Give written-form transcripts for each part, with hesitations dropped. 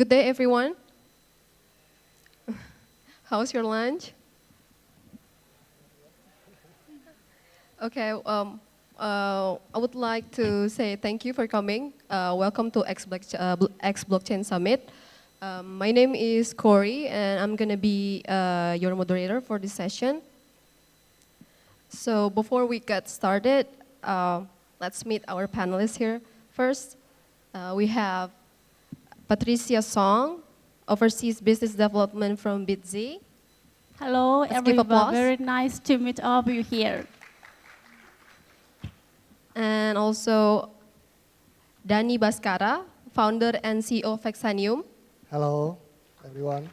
Good day, everyone. How's your lunch? Okay, I would like to say thank you for coming. Welcome to XBlockchain Summit. My name is Corry, and I'm going to be your moderator for this session. So before we get started, let's meet our panelists here. First, we have Patricia Song, Overseas Business Development from BitZ. Hello, Let's give everyone. applause. Very nice to meet all of you here. And also Dani Baskara, founder and CEO of Vexanium. Hello, everyone.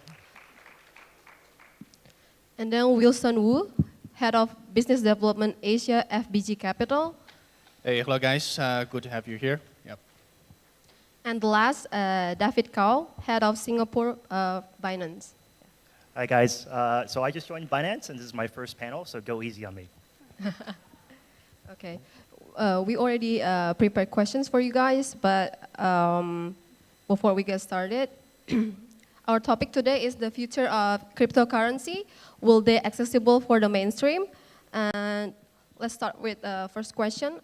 And then Wilson Wu, Head of Business Development Asia, FBG Capital. Hey, hello guys, good to have you here. Yep. And last, David Kao, Head of Singapore Binance. Hi guys, so I just joined Binance and this is my first panel, so go easy on me. Okay, we already prepared questions for you guys, but before we get started, our topic today is the future of cryptocurrency. Will they accessible for the mainstream? And let's start with the first question.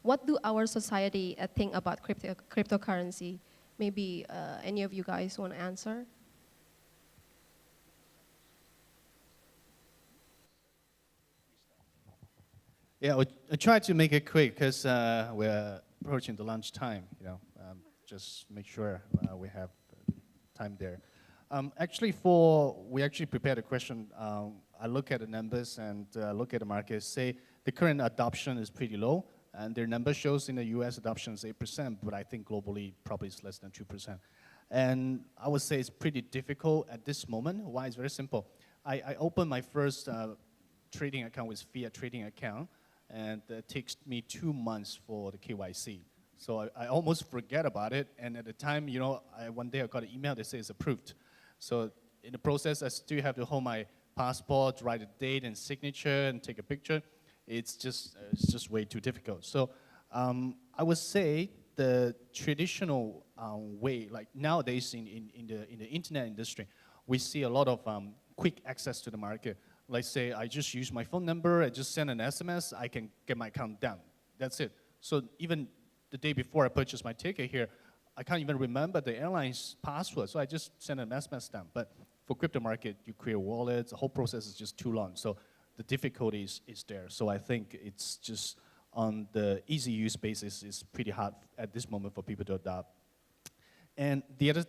What do our society think about cryptocurrency? Maybe any of you guys want to answer? Yeah, I try to make it quick because we're approaching the lunch time. Just make sure we have time there. We actually prepared a question. I look at the numbers and look at the market. Say the current adoption is pretty low, and their number shows in the U.S. adoption is 8%, but I think globally probably it's less than 2%. And I would say it's pretty difficult at this moment. Why? It's very simple. I opened my first trading account with fiat trading account, and it takes me 2 months for the KYC. So I almost forget about it, and at the time, one day I got an email that says approved. So in the process, I still have to hold my passport, write a date and signature, and take a picture. It's just way too difficult. So I would say the traditional way, like nowadays in the internet industry, we see a lot of quick access to the market. Like say, I just use my phone number, I just send an SMS, I can get my account down. That's it. So even the day before I purchased my ticket here, I can't even remember the airline's password, so I just send an SMS down. But for crypto market, you create wallets, the whole process is just too long. So the difficulty is there. So I think it's just on the easy use basis, it's pretty hard at this moment for people to adopt. And the other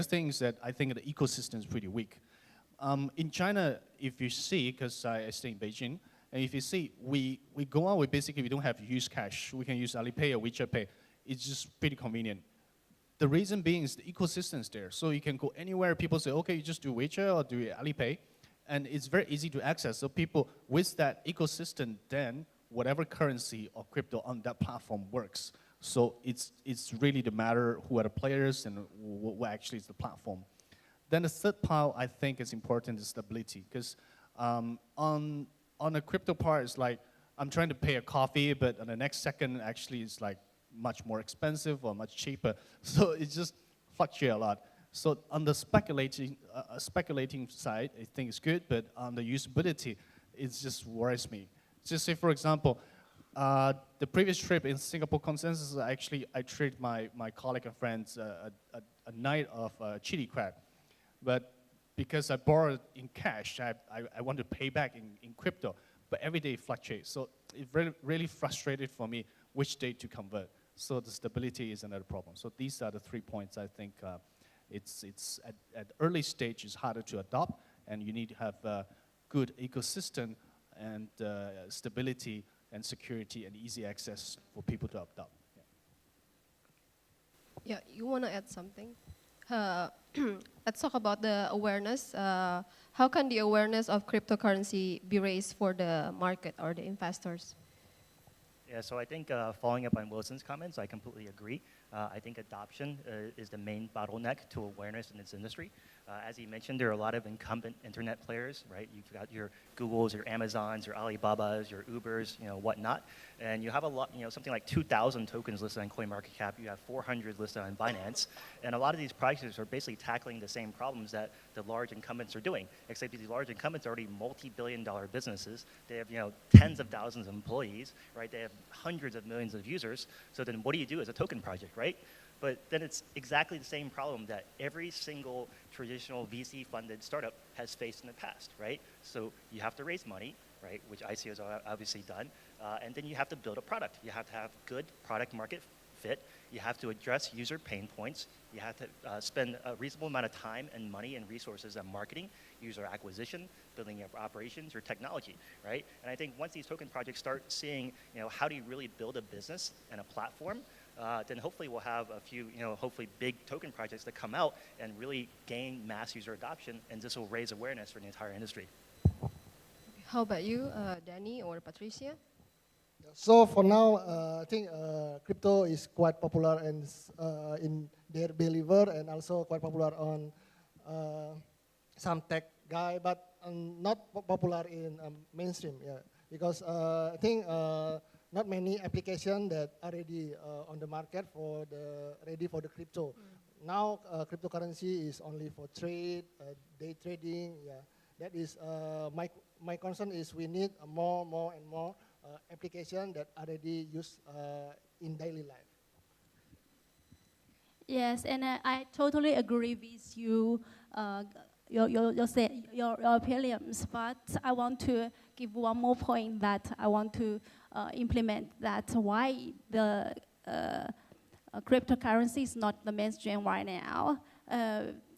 thing is that I think the ecosystem is pretty weak. In China, if you see, because I stay in Beijing, and if you see, we go out, we don't have to use cash. We can use Alipay or WeChat Pay. It's just pretty convenient. The reason being is the ecosystem is there. So you can go anywhere. People say, okay, you just do WeChat or do Alipay. And it's very easy to access. So people with that ecosystem, then whatever currency or crypto on that platform works. So it's really the matter who are the players and what actually is the platform. Then the third part I think is important is stability. Because on a crypto part, it's like I'm trying to pay a coffee, but on the next second, actually, it's like much more expensive or much cheaper. So it just fluctuates a lot. So on the speculating side, I think it's good, but on the usability, it just worries me. Just say, for example, the previous trip in Singapore Consensus, actually, I treated my colleague and friends a night of chili crab. But because I borrowed in cash, I want to pay back in crypto, but every day it fluctuates. So it really frustrated for me which day to convert. So the stability is another problem. So these are the 3 points I think it's at early stage is harder to adopt, and you need to have a good ecosystem and stability and security and easy access for people to adopt. Yeah, you want to add something? Let's talk about the awareness. How can the awareness of cryptocurrency be raised for the market or the investors? Yeah, so I think following up on Wilson's comments, I completely agree. I think adoption is the main bottleneck to awareness in this industry. As he mentioned, there are a lot of incumbent internet players, right? You've got your Googles, your Amazons, your Alibabas, your Ubers, whatnot. And you have a lot, something like 2,000 tokens listed on CoinMarketCap. You have 400 listed on Binance. And a lot of these projects are basically tackling the same problems that the large incumbents are doing, except these large incumbents are already multi-billion-dollar businesses. They have, tens of thousands of employees, right? They have hundreds of millions of users. So then what do you do as a token project, right? But then it's exactly the same problem that every single traditional VC-funded startup has faced in the past, right? So you have to raise money, right, which ICO has obviously done, and then you have to build a product. You have to have good product market fit. You have to address user pain points. You have to spend a reasonable amount of time and money and resources on marketing, user acquisition, building your operations, your technology, right? And I think once these token projects start seeing, how do you really build a business and a platform, then hopefully we'll have a few, hopefully big token projects that come out and really gain mass user adoption, and this will raise awareness for the entire industry. How about you, Danny or Patricia? So for now, I think crypto is quite popular and in their believer, and also quite popular on some tech guy, but not popular in mainstream. Yeah, because I think not many applications that are ready on the market ready for the crypto. Now cryptocurrency is only for trade, day trading. Yeah, that is my concern is we need more and more application that are already used in daily life. Yes, and I totally agree with you, your opinions. But I want to give one more point that I want to implement. That why the cryptocurrency is not the mainstream right now.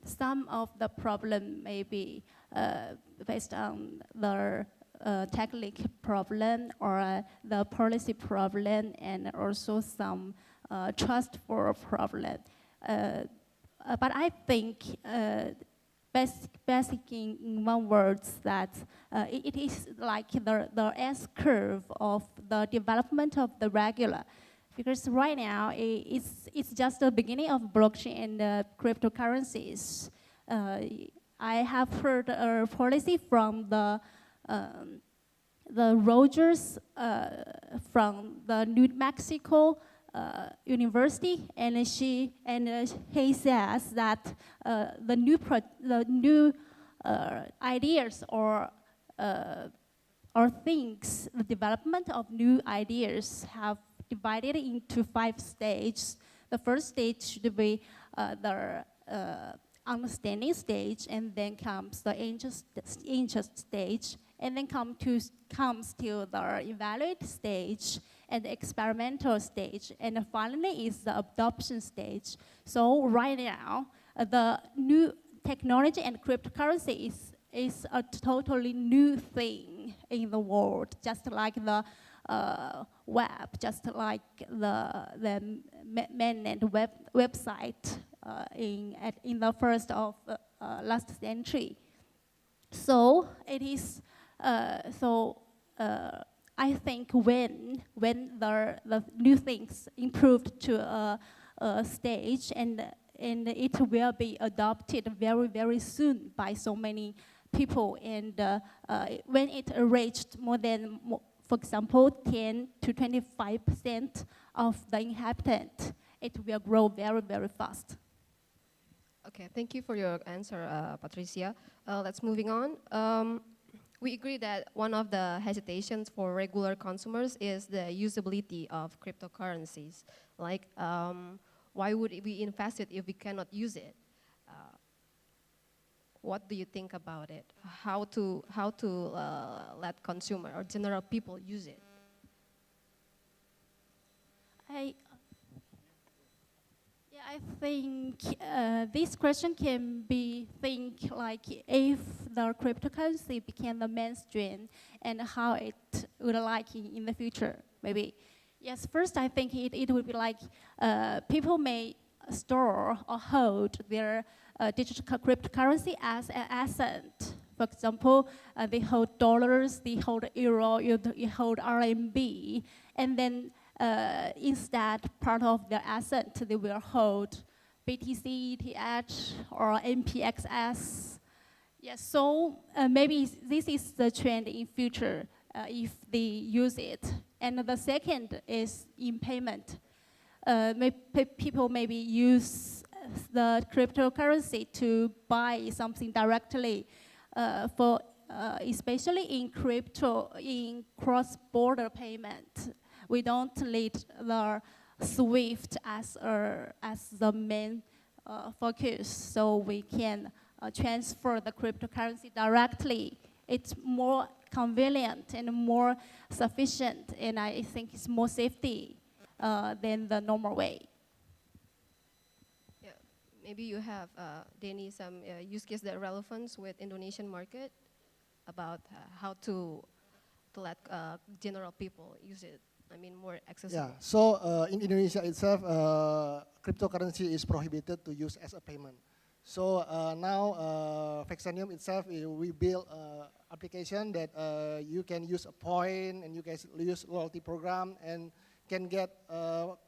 Some of the problem may be based on the technical problem or the policy problem, and also some trust for problem. But I think basic in one word that it is like the S curve of the development of the regular. Because right now it's just the beginning of blockchain and cryptocurrencies. I have heard a policy from the Rogers from the New Mexico University, and he says that the new ideas or things, the development of new ideas have divided into 5 stages. The first stage should be the understanding stage, and then comes the interest stage, and then comes to the evaluate stage and the experimental stage, and finally is the adoption stage. So right now, the new technology and cryptocurrency is a totally new thing in the world, just like the web, just like the mainnet website in the first of last century. So it is I think when the new things improved to a stage, and it will be adopted very, very soon by so many people, and when it reached more than, for example, 10 to 25% of the inhabitants, it will grow very, very fast. Okay, thank you for your answer, Patricia. Let's moving on. We agree that one of the hesitations for regular consumers is the usability of cryptocurrencies. Like, why would we invest it if we cannot use it? What do you think about it? How to let consumer or general people use it? I think this question can be think like if the cryptocurrency became the mainstream, and how it would like in the future, maybe. Yes, first I think it would be like people may store or hold their digital cryptocurrency as an asset. For example, they hold dollars, they hold euro, they hold RMB, and then instead part of their asset they will hold BTC, ETH, or MPXS. Yes, so maybe this is the trend in future if they use it. And the second is in payment. People maybe use the cryptocurrency to buy something directly especially in cross-border payment. We don't need the SWIFT as the main focus, so we can transfer the cryptocurrency directly. It's more convenient and more sufficient, and I think it's more safety than the normal way. Yeah, maybe you have, Danny, some use case that relevance with Indonesian market about how to let general people use it. I mean, more accessible. Yeah, so in Indonesia itself, cryptocurrency is prohibited to use as a payment. So now Vexanium itself, we build application that you can use a point and you can use loyalty program and can get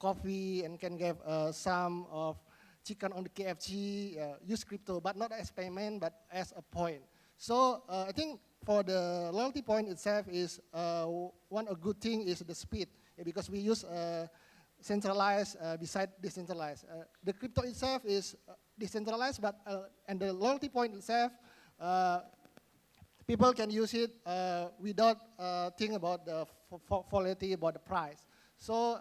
coffee and can get some of chicken on the KFC, use crypto, but not as payment, but as a point. So I think for the loyalty point itself is one a good thing is the speed, because we use centralized beside decentralized. The crypto itself is decentralized, but and the loyalty point itself, people can use it without think about the volatility, about the price. So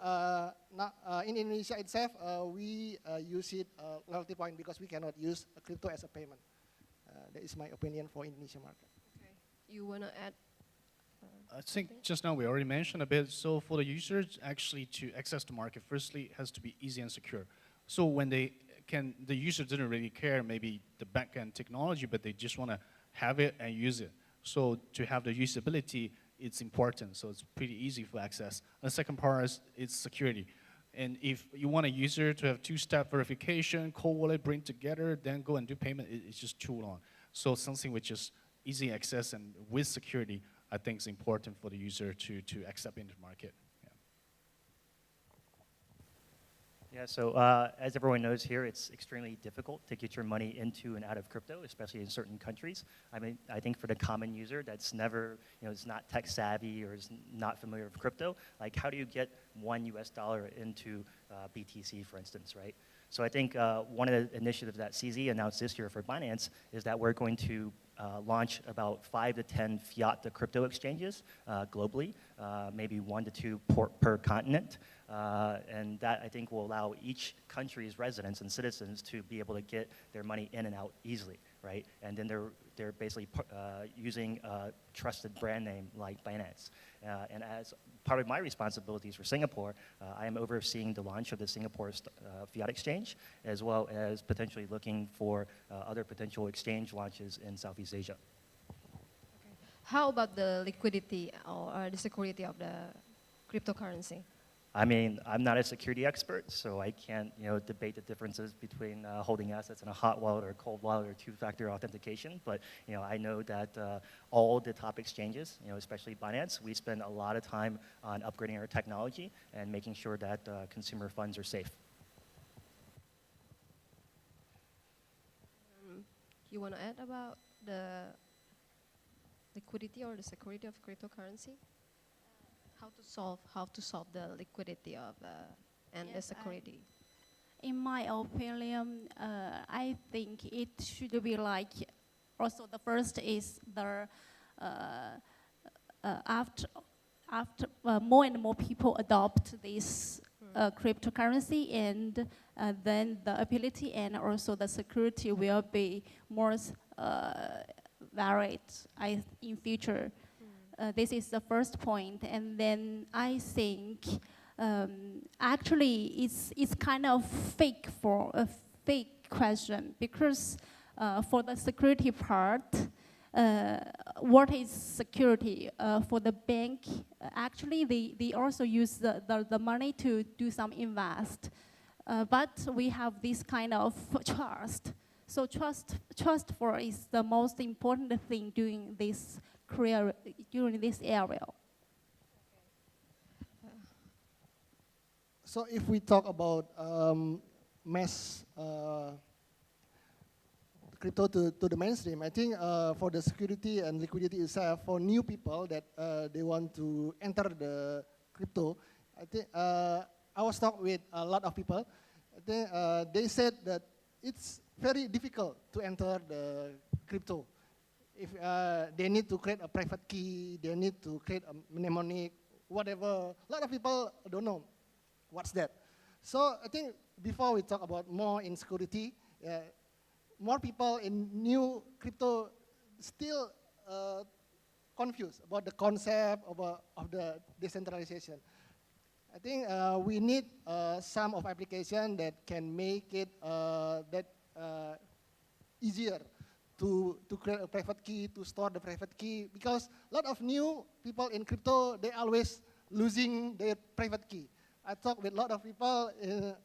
in Indonesia itself, we use it loyalty point because we cannot use a crypto as a payment. That is my opinion for Indonesian market. Okay. You want to add? I think just now we already mentioned a bit. So for the users, actually to access the market, firstly, it has to be easy and secure. So when the user didn't really care maybe the back-end technology, but they just want to have it and use it. So to have the usability, it's important. So it's pretty easy for access. And the second part is it's security. And if you want a user to have two-step verification, cold wallet, bring together, then go and do payment, it's just too long. So something which is easy access and with security, I think is important for the user to accept into the market. Yeah, so as everyone knows here, it's extremely difficult to get your money into and out of crypto, especially in certain countries. I mean, I think for the common user that's never, is not tech savvy or is not familiar with crypto, like how do you get $1 into BTC, for instance, right? So I think one of the initiatives that CZ announced this year for Binance is that we're going to launch about 5 to 10 fiat to crypto exchanges globally, maybe 1 to 2 per continent. And that, I think, will allow each country's residents and citizens to be able to get their money in and out easily, right? And then they're basically using a trusted brand name like Binance. And as part of my responsibilities for Singapore, I am overseeing the launch of the Singapore fiat exchange, as well as potentially looking for other potential exchange launches in Southeast Asia. Okay. How about the liquidity or the security of the cryptocurrency? I mean, I'm not a security expert, so I can't, debate the differences between holding assets in a hot wallet or a cold wallet or two-factor authentication. But, I know that all the top exchanges, especially Binance, we spend a lot of time on upgrading our technology and making sure that consumer funds are safe. You want to add about the liquidity or the security of cryptocurrency? How to solve the liquidity of and the security? In my opinion, I think it should be like, also the first is the after more and more people adopt this cryptocurrency, and then the ability and also the security will be more varied in future. This is the first point, and then I think actually it's kind of fake question, because for the security part, what is security for the bank? Actually, they also use the money to do some invest, but we have this kind of trust. So trust for is the most important thing during this area. So if we talk about mass crypto to the mainstream, I think for the security and liquidity itself, for new people that they want to enter the crypto, I think I was talking with a lot of people. I think they said that it's very difficult to enter the crypto. If they need to create a private key, they need to create a mnemonic, whatever. A lot of people don't know what's that. So I think before we talk about more insecurity, more people in new crypto still confused about the concept of the decentralization. I think we need some of application that can make it easier to create a private key, to store the private key, because a lot of new people in crypto, they always losing their private key. I talked with a lot of people,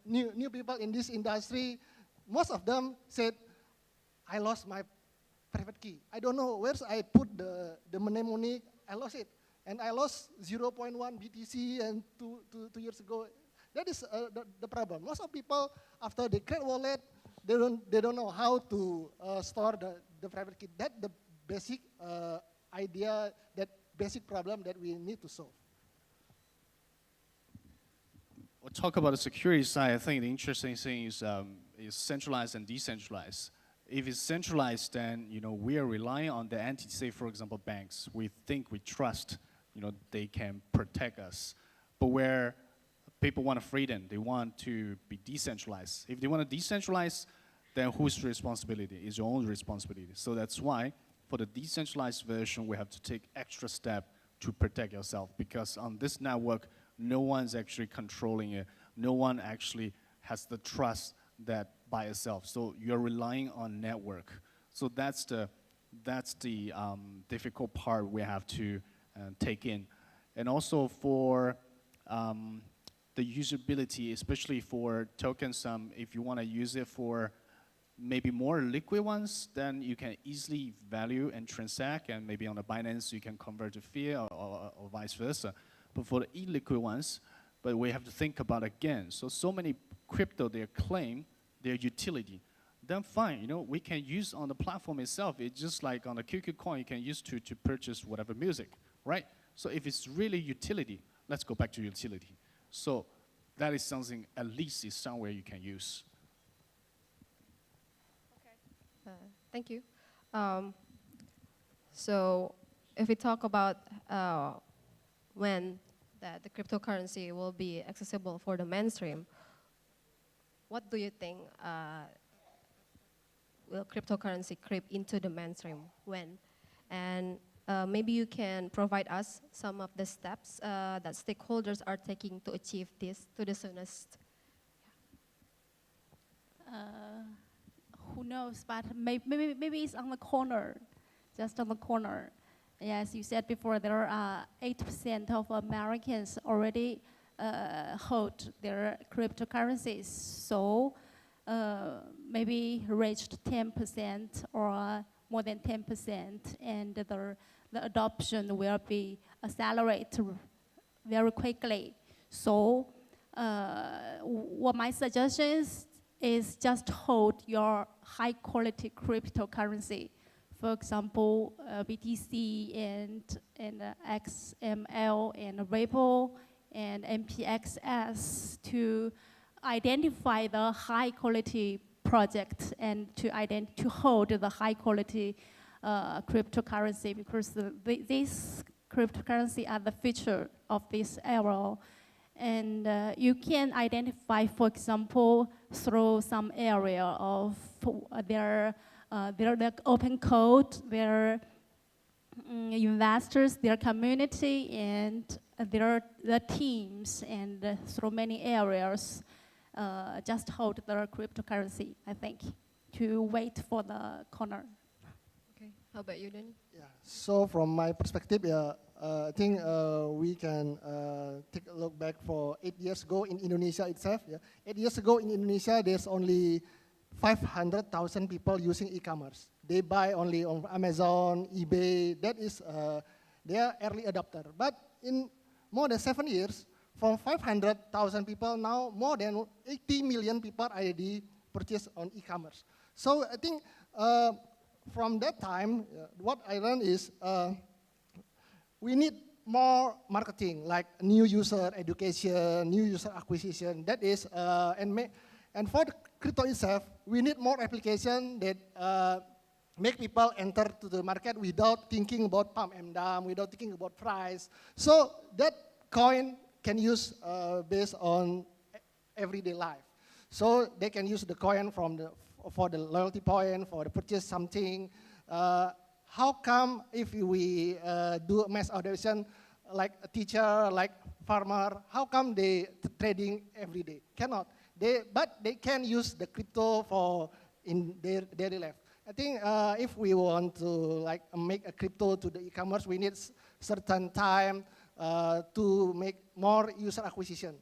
new people in this industry. Most of them said, I lost my private key. I don't know where I put the mnemonic, I lost it. And I lost 0.1 BTC and two years ago. That is the problem. Most of people, after they create wallet, they don't know how to store the private key. That's the basic idea, that basic problem that we need to solve. We'll talk about the security side. I think the interesting thing is centralized and decentralized. If it's centralized, then we are relying on the entity, say for example banks. We think we trust, they can protect us. But where people want freedom, they want to be decentralized. If they want to decentralize, then whose responsibility? Is your own responsibility. So that's why for the decentralized version, we have to take extra step to protect yourself, because on this network, no one's actually controlling it. No one actually has the trust that by itself. So you're relying on network. So that's the difficult part we have to take in. And also for the usability, especially for tokens, if you want to use it for maybe more liquid ones, then you can easily value and transact, and maybe on the Binance you can convert to fiat or vice versa. But for the illiquid ones, but we have to think about again. So many crypto, they claim their utility. Then fine, we can use on the platform itself. It's just like on the QQ coin, you can use to purchase whatever music, right? So if it's really utility, let's go back to utility. So that is something, at least is somewhere you can use. Okay. Thank you. So if we talk about when the cryptocurrency will be accessible for the mainstream, what do you think will cryptocurrency creep into the mainstream when? And maybe you can provide us some of the steps that stakeholders are taking to achieve this to the soonest. Who knows, but maybe it's on the corner, just on the corner. As you said before, there are 8% of Americans already hold their cryptocurrencies. So maybe reached 10% or more than 10%, and the adoption will be accelerated very quickly. So what my suggestion is just hold your high quality cryptocurrency. For example, BTC and XML and Ripple and MPXS to identify the high quality project and to hold the high quality cryptocurrency, because these cryptocurrency are the future of this era. And you can identify, for example, through some area of their open code, their investors, their community, and their teams, and through many areas, just hold their cryptocurrency, I think, to wait for the corner. Okay, how about you, Danny? Yeah. So from my perspective, I think we can take a look back for 8 years ago in Indonesia itself. 8 years ago in Indonesia, there's only 500,000 people using e-commerce. They buy only on Amazon, eBay. That is, they are early adopter. But in more than 7 years, from 500,000 people, now more than 80 million people already purchase on e-commerce. So I think from that time, what I learned is we need more marketing, like new user education, new user acquisition. That is, and for the crypto itself, we need more application that make people enter to the market without thinking about pump and dump, without thinking about price. So that coin can use based on everyday life. So they can use the coin for the loyalty point, for the purchase something. How come if we do mass adoption, like a teacher, like farmer, how come they trading every day? Cannot. But they can use the crypto for in their daily life. I think if we want to like make a crypto to the e-commerce, we need certain time to make more user acquisition.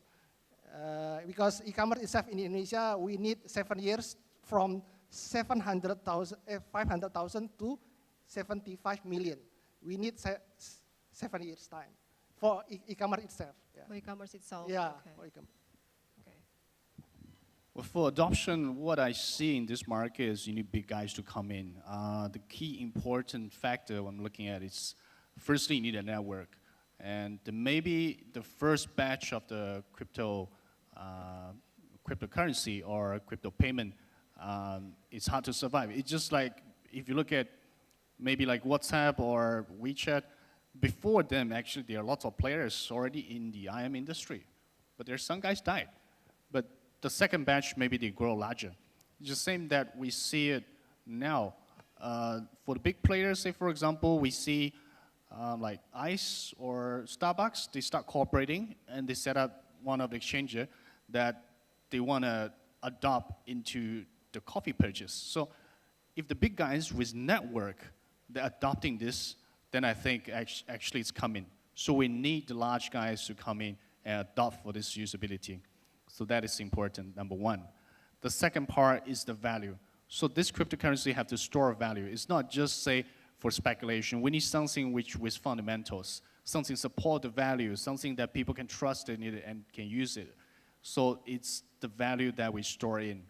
Because e-commerce itself in Indonesia, we need 7 years from 500,000 to 75 million. We need 7 years time for e-commerce itself. Yeah. For e-commerce itself. Yeah. Okay. For e-commerce. Okay. Well, for adoption, what I see in this market is you need big guys to come in. The key important factor I'm looking at is, firstly, you need a network. And maybe the first batch of the cryptocurrency or crypto payment, it's hard to survive. It's just like, if you look at maybe like WhatsApp or WeChat, before them, actually, there are lots of players already in the IM industry. But there's some guys died. But the second batch, maybe they grow larger. It's the same that we see it now. For the big players, say for example, we see like ICE or Starbucks, they start cooperating and they set up one of the exchanges that they want to adopt into the coffee purchase. So if the big guys with network, they're adopting this, then I think actually it's coming. So we need the large guys to come in and adopt for this usability. So that is important, number one. The second part is the value. So this cryptocurrency have to store value. It's not just, say, for speculation. We need something with fundamentals, something support the value, something that people can trust in it and can use it. So it's the value that we store in.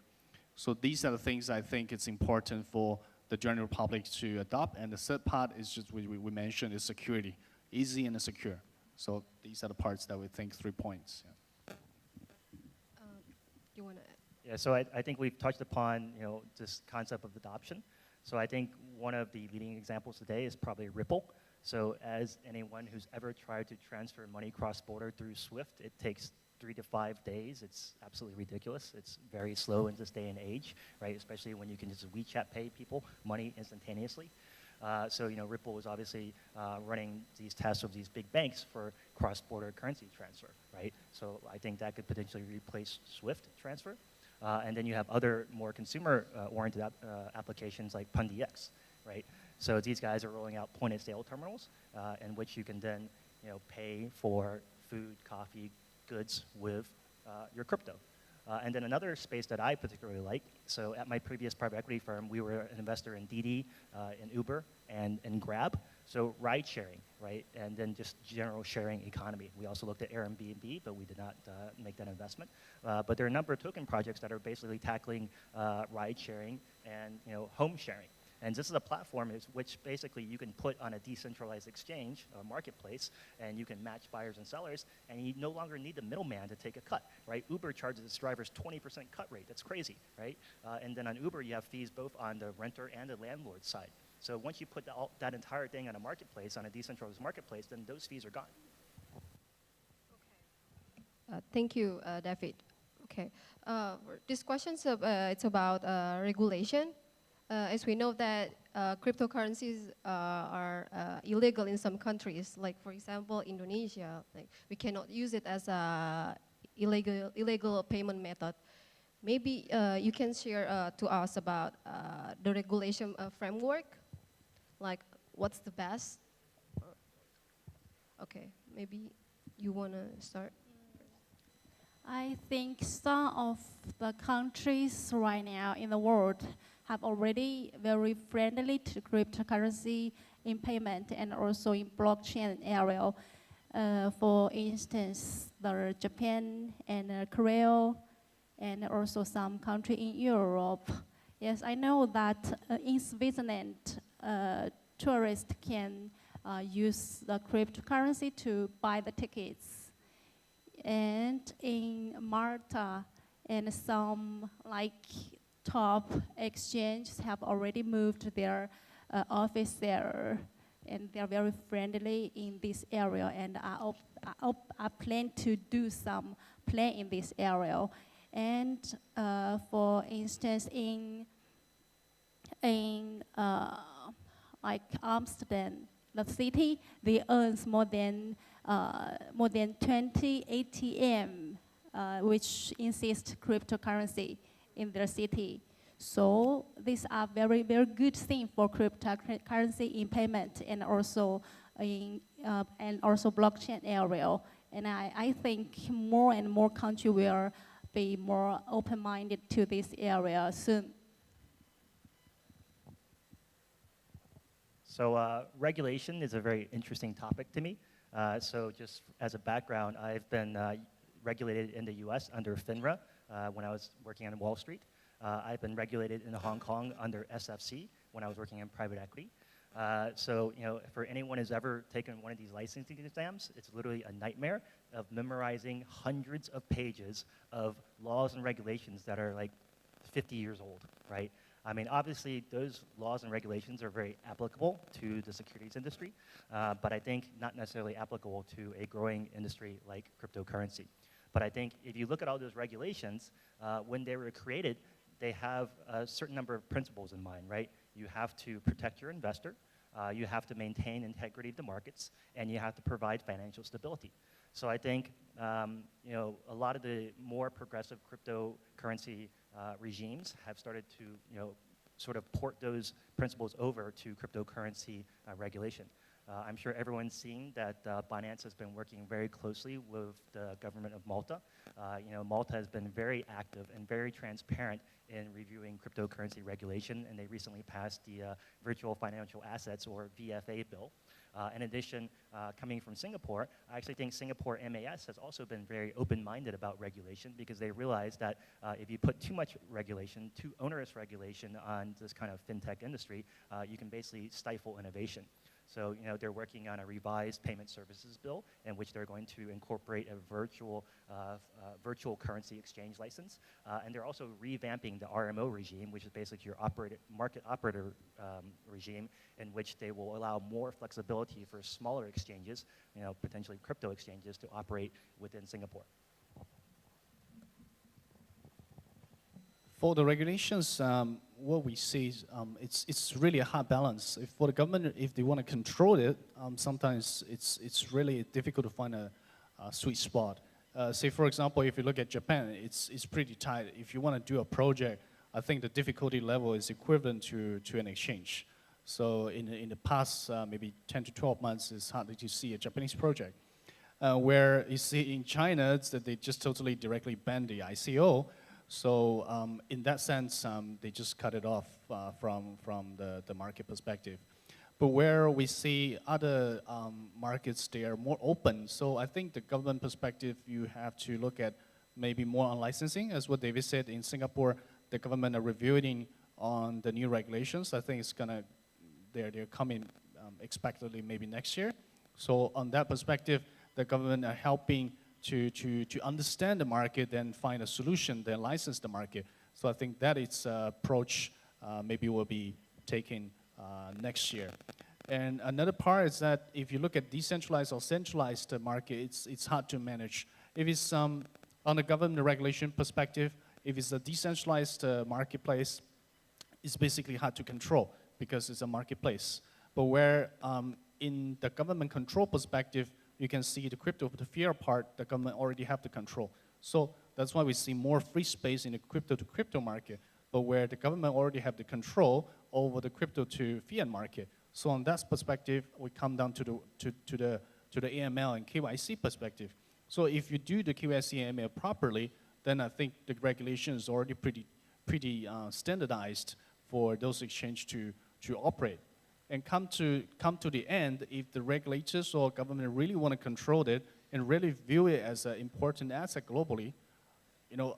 So these are the things I think it's important for the general public to adopt. And the third part is just we mentioned is security, easy and secure. So these are the parts that we think 3 points. Yeah. You want to? Yeah, so I think we've touched upon this concept of adoption. So I think one of the leading examples today is probably Ripple. So as anyone who's ever tried to transfer money cross-border through SWIFT, it takes 3 to 5 days. It's absolutely ridiculous. It's very slow in this day and age, right? Especially when you can just WeChat pay people money instantaneously. So Ripple is obviously running these tests of these big banks for cross-border currency transfer, right? So I think that could potentially replace SWIFT transfer. And then you have other more consumer-oriented applications like PundiX, right? So these guys are rolling out point-of-sale terminals in which you can then pay for food, coffee, goods with your crypto. And then another space that I particularly like, so at my previous private equity firm, we were an investor in Didi, in Uber, and Grab. So ride sharing, right? And then just general sharing economy. We also looked at Airbnb, but we did not make that investment. But there are a number of token projects that are basically tackling ride sharing and home sharing. And this is a platform which basically you can put on a decentralized exchange, a marketplace, and you can match buyers and sellers, and you no longer need the middleman to take a cut, right? Uber charges its drivers 20% cut rate. That's crazy, right? And then on Uber, you have fees both on the renter and the landlord side. So once you put that entire thing on a marketplace, on a decentralized marketplace, then those fees are gone. Okay. Thank you, David. Okay. This question it's about regulation. As we know that cryptocurrencies are illegal in some countries, like for example Indonesia, like we cannot use it as a illegal payment method. Maybe you can share to us about the regulation framework, like what's the best? Okay, maybe you want to start. I think some of the countries right now in the world have already very friendly to cryptocurrency in payment and also in blockchain area. For instance, the Japan and Korea, and also some country in Europe. Yes, I know that in Switzerland, tourists can use the cryptocurrency to buy the tickets. And in Malta, and some like top exchanges have already moved their office there, and they're very friendly in this area, and I plan to do some play in this area. And for instance, in like Amsterdam, the city, they earn more than 20 ATM, which insist cryptocurrency in their city. So these are very, very good thing for cryptocurrency in payment and also blockchain area. And I think more and more countries will be more open-minded to this area soon. So regulation is a very interesting topic to me. So just as a background, I've been regulated in the US under FINRA when I was working on Wall Street. I've been regulated in Hong Kong under SFC when I was working in private equity. So, for anyone who's ever taken one of these licensing exams, it's literally a nightmare of memorizing hundreds of pages of laws and regulations that are like 50 years old, right? I mean, obviously, those laws and regulations are very applicable to the securities industry, but I think not necessarily applicable to a growing industry like cryptocurrency. But I think if you look at all those regulations, when they were created, they have a certain number of principles in mind, right? You have to protect your investor, you have to maintain integrity of the markets, and you have to provide financial stability. So I think a lot of the more progressive cryptocurrency regimes have started to sort of port those principles over to cryptocurrency regulation. I'm sure everyone's seen that Binance has been working very closely with the government of Malta. Malta has been very active and very transparent in reviewing cryptocurrency regulation, and they recently passed the Virtual Financial Assets, or VFA, bill. In addition, coming from Singapore, I actually think Singapore MAS has also been very open-minded about regulation, because they realize that if you put too much regulation, too onerous regulation on this kind of fintech industry, you can basically stifle innovation. So, they're working on a revised payment services bill in which they're going to incorporate a virtual currency exchange license. And they're also revamping the RMO regime, which is basically your market operator regime, in which they will allow more flexibility for smaller exchanges, potentially crypto exchanges, to operate within Singapore. For the regulations, what we see is it's really a hard balance. For the government, if they want to control it, sometimes it's really difficult to find a sweet spot. Say, for example, if you look at Japan, it's pretty tight. If you want to do a project, I think the difficulty level is equivalent to an exchange. So in the past maybe 10 to 12 months, it's hard to see a Japanese project. Where you see in China, it's that they just totally directly banned the ICO. So in that sense, they just cut it off from the market perspective. But where we see other markets, they are more open. So I think the government perspective, you have to look at maybe more on licensing. As what David said, in Singapore, the government are reviewing on the new regulations. I think it's gonna, they're coming expectedly maybe next year. So on that perspective, the government are helping to understand the market and find a solution, then license the market. So I think that its approach maybe will be taken next year. And another part is that if you look at decentralized or centralized market, it's hard to manage. If it's on the government regulation perspective, if it's a decentralized marketplace, it's basically hard to control because it's a marketplace. But where in the government control perspective, you can see the crypto, the fiat part, the government already have the control. So that's why we see more free space in the crypto to crypto market, but where the government already have the control over the crypto to fiat market. So on that perspective, we come down to the AML and KYC perspective. So if you do the KYC and AML properly, then I think the regulation is already pretty standardized for those exchanges to operate. And come to the end, if the regulators or government really want to control it and really view it as an important asset globally,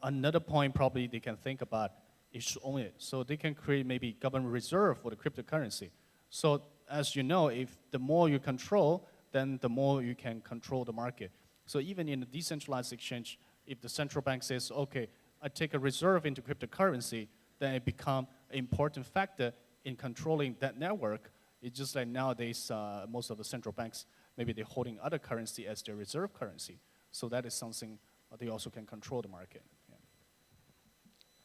another point probably they can think about is to own it. So they can create maybe government reserve for the cryptocurrency. So as you know, if the more you control, then the more you can control the market. So even in a decentralized exchange, if the central bank says, okay, I take a reserve into cryptocurrency, then it becomes an important factor in controlling that network. It's just like nowadays, most of the central banks, maybe they're holding other currency as their reserve currency. So that is something they also can control the market. Yeah.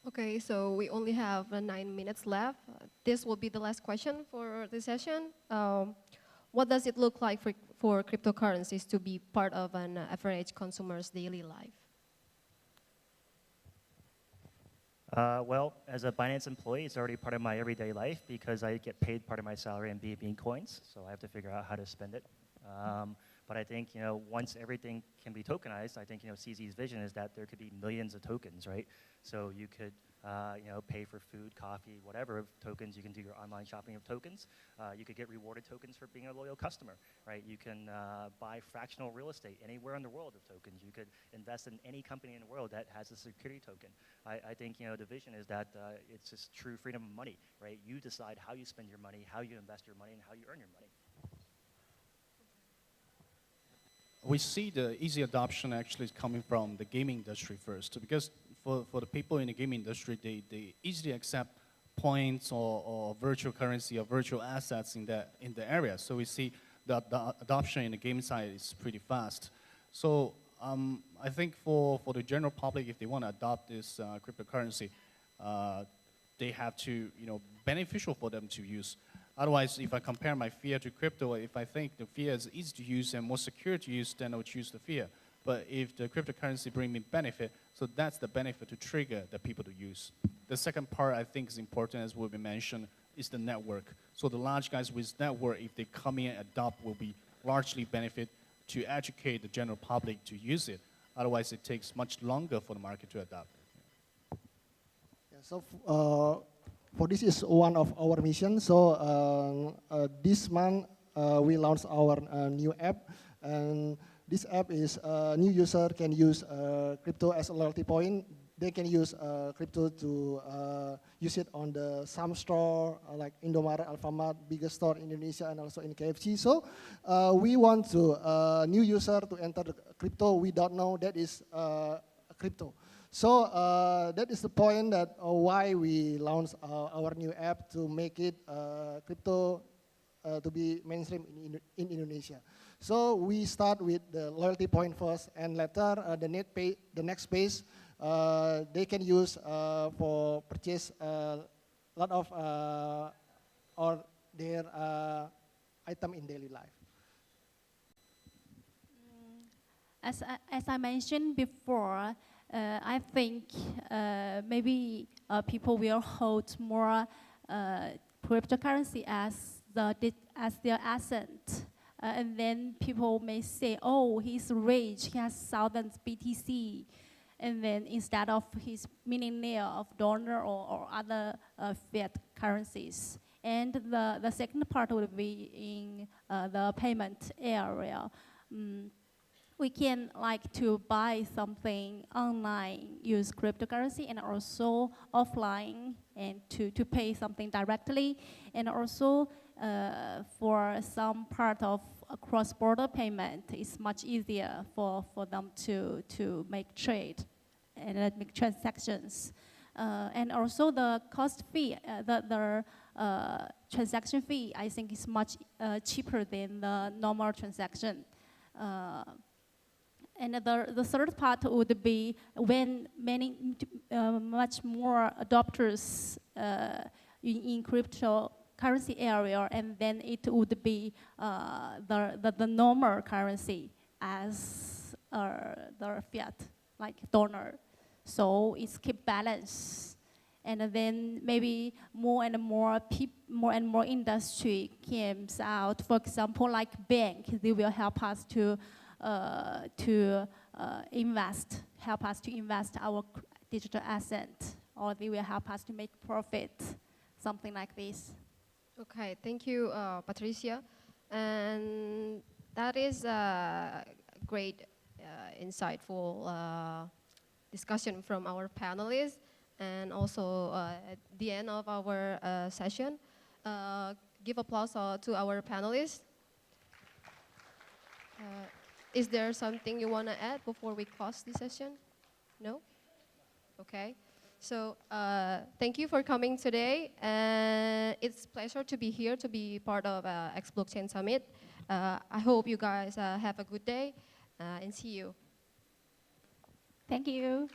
Okay, so we only have 9 minutes left. This will be the last question for the session. What does it look like for cryptocurrencies to be part of an average consumer's daily life? Well, as a Binance employee, it's already part of my everyday life because I get paid part of my salary in BNB coins, so I have to figure out how to spend it. But I think, once everything can be tokenized, I think, CZ's vision is that there could be millions of tokens, right? So you could, pay for food, coffee, whatever tokens. You can do your online shopping of tokens. You could get rewarded tokens for being a loyal customer, right? You can buy fractional real estate anywhere in the world of tokens. You could invest in any company in the world that has a security token. I think, the vision is that it's just true freedom of money, right? You decide how you spend your money, how you invest your money, and how you earn your money. We see the easy adoption actually is coming from the gaming industry first, because for the people in the gaming industry, they easily accept points or virtual currency or virtual assets in the area. So we see the adoption in the game side is pretty fast. So I think for the general public, if they want to adopt this cryptocurrency, they have to, beneficial for them to use. Otherwise, if I compare my fiat to crypto, if I think the fiat is easy to use and more secure to use, then I would choose the fiat. But if the cryptocurrency bring me benefit, so that's the benefit to trigger the people to use. The second part I think is important, as will be mentioned, is the network. So the large guys with network, if they come in and adopt, will be largely benefit to educate the general public to use it. Otherwise, it takes much longer for the market to adopt. Yeah, so for this is one of our missions. So this month we launched our new app, and this app is new user can use crypto as a loyalty point. They can use crypto to use it on the some store like Indomaret, Alfamart, biggest store in Indonesia, and also in KFC. So we want to new user to enter the crypto. We don't know that is crypto. So that is the point that why we launched our new app, to make it crypto to be mainstream in Indonesia. So we start with the loyalty point first, and later the next phase they can use for purchase a lot of or their item in daily life. As I mentioned before, I think maybe people will hold more cryptocurrency as their asset. And then people may say, oh, he's rich, he has thousands BTC. And then instead of his millionaire of dollar or other fiat currencies. And the second part would be in the payment area. We can like to buy something online, use cryptocurrency, and also offline, and to pay something directly. And also for some part of a cross-border payment, it's much easier for them to make trade and make transactions. And also the cost fee, the transaction fee, I think is much cheaper than the normal transaction. And the third part would be when much more adopters in cryptocurrency area, and then it would be the normal currency as the fiat, like dollar. So it's keep balance. And then maybe more and more industry comes out. For example, like bank, they will help us to invest our digital asset, or they will help us to make profit, something like this. Okay, thank you, Patricia. And that is a great, insightful discussion from our panelists. And also at the end of our session, give applause to our panelists. Is there something you want to add before we close the session? No? Okay. So thank you for coming today. It's a pleasure to be here, to be part of XBlockchain Summit. I hope you guys have a good day and see you. Thank you.